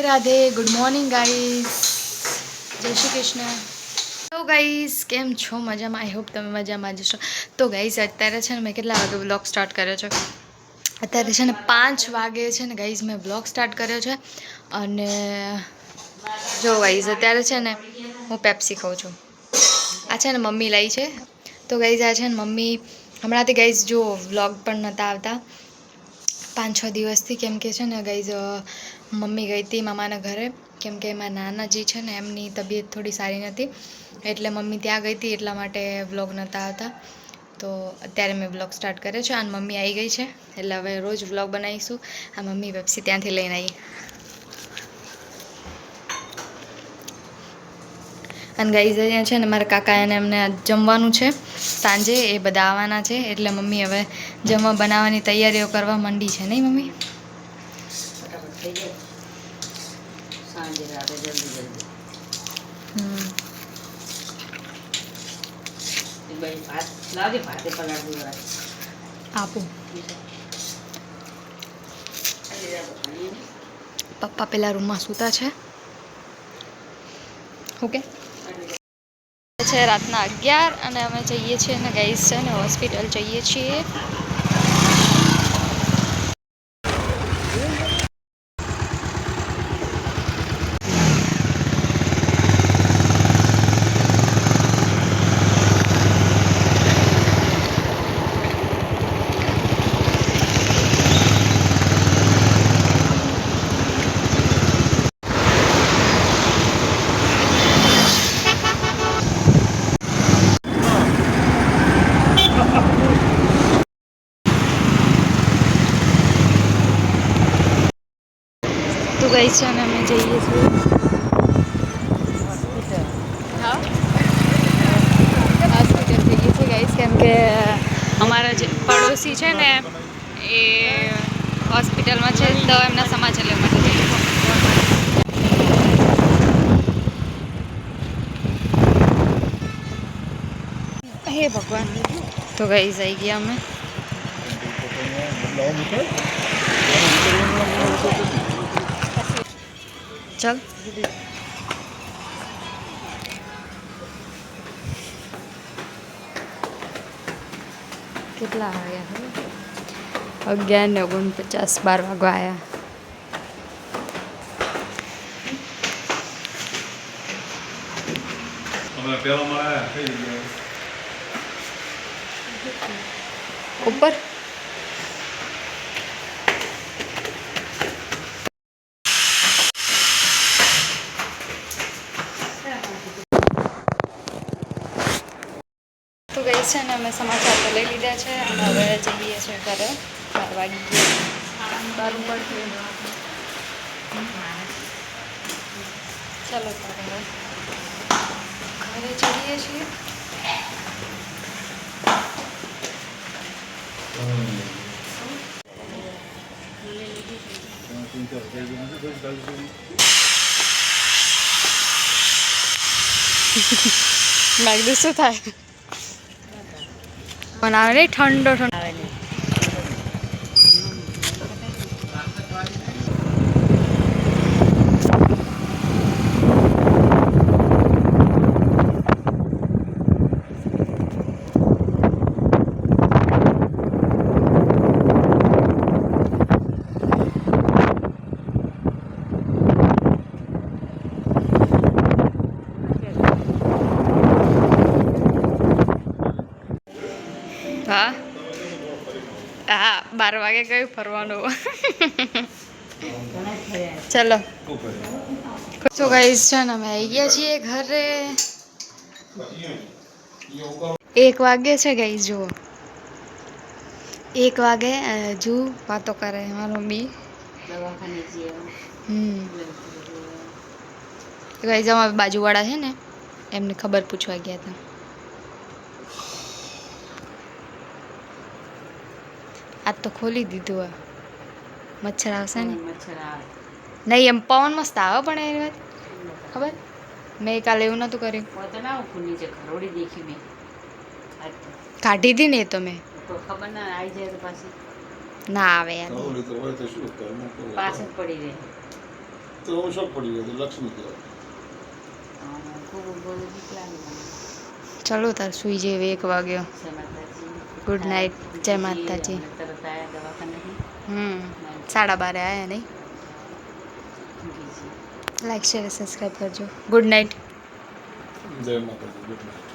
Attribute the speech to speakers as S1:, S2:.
S1: Radhe good morning guys, જય શ્રી કૃષ્ણ. તો guys કેમ છો? મજામાં? આઈ હોપ તમે મજામાં જશો. તો ગાઈસ અત્યારે છે ને મેં કેટલા વાગે વ્લોગ સ્ટાર્ટ કર્યો છે? અત્યારે છે ને 5 વાગે છે ને ગાઈસ મેં વ્લોગ સ્ટાર્ટ કર્યો છે. અને જો ગાઈસ અત્યારે છે ને હું પેપ્સી ખાઉં છું. આ છે ને મમ્મી લાવી છે. તો ગાઈસ આ છે ને મમ્મી હમણાંથી ગાઈસ જો વ્લોગ પણ નહોતા આવતા 5-6 દિવસથી, કેમ કે છે ને ગાઈસ મમ્મી ગઈ હતી મામાના ઘરે, કેમ કે એમાં નાનાજી છે ને એમની તબિયત થોડી સારી નથી, એટલે મમ્મી ત્યાં ગઈ હતી, એટલા માટે વ્લોગ નહોતા આવતા. તો અત્યારે મેં વ્લોગ સ્ટાર્ટ કર્યો છે અને મમ્મી આવી ગઈ છે, એટલે હવે રોજ વ્લોગ બનાવીશું. આ મમ્મી પેપ્સી ત્યાંથી લઈને આવી. અને ગાઈઝ અહીંયા છે ને મારા કાકા એને એમને જમવાનું છે સાંજે, એ બધા આવવાના છે, એટલે મમ્મી હવે જમવા બનાવવાની તૈયારીઓ કરવા માંડી છે, નહીં મમ્મી? આપું પપ્પા પેલા રૂમમાં સૂતા છે. ઓકે છે રાતના 11 અને અમે જઈએ છીએ ને ગાઈસ છે ને હોસ્પિટલ જઈએ છીએ. તો ગઈ છે અને અમે જઈએ છીએ. હા હોસ્પિટલ જઈએ છીએ ગાઈસ, કેમ કે અમારા જે પડોશી છે ને એ હોસ્પિટલમાં છે, તો એમના સમાચાર લેવા માટે જઈએ છીએ. હે ભગવાન. તો ગાઈસ આવી ગયા અમે. ચલ કેટલા આવ્યા? 11:49, 12 વાગવા આવ્યા. ઉપર તો ગઈ છે ને અમે સમાચાર તો લઈ લીધા છે અને હવે જઈએ છીએ ઘરે. 12 વાગી ગયા. 12 ઉપર ચાલો ત્યારે ઘરે જઈએ છીએ. મેગડી શું થાય? પણ આવે નહીં, ઠંડો ઠંડો આવે નહીં. હા હા 12 વાગે ગયું ફરવાનું. ચલો તો ગાઈસ છે ને અમે આવી ગયા છીએ ઘરે. 1 વાગે છે ગાઈસ, જુઓ 1 વાગે. હજુ વાતો કરે મારી મમ્મી. ગાઈસ અમારા બાજુવાળા છે ને એમને ખબર પૂછવા ગયા હતા. આજ તો ખોલી દીધું. આ મચ્છર આવશે ને? નહીં, એમ પવન મસ્ત આવે, પણ એની વાત ખબર મેં કાલે એવું નહોતું કર્યું. કાઢી હતી ને એ તો મેં. ના આવે યાર, પાછળ પડી રહે.
S2: તો હું શોખ પડી ગયો તો લક્ષ્મી કહેવાય.
S1: ચલો તાર સુઈ જઈએ 1 વાગ્યો. ગુડ નાઇટ, જય માતાજી. 12:30 આયા નહીં. લાઈક શેર સબસ્ક્રાઈબ કરજો. Good night.
S2: જય માતાજી. Good night.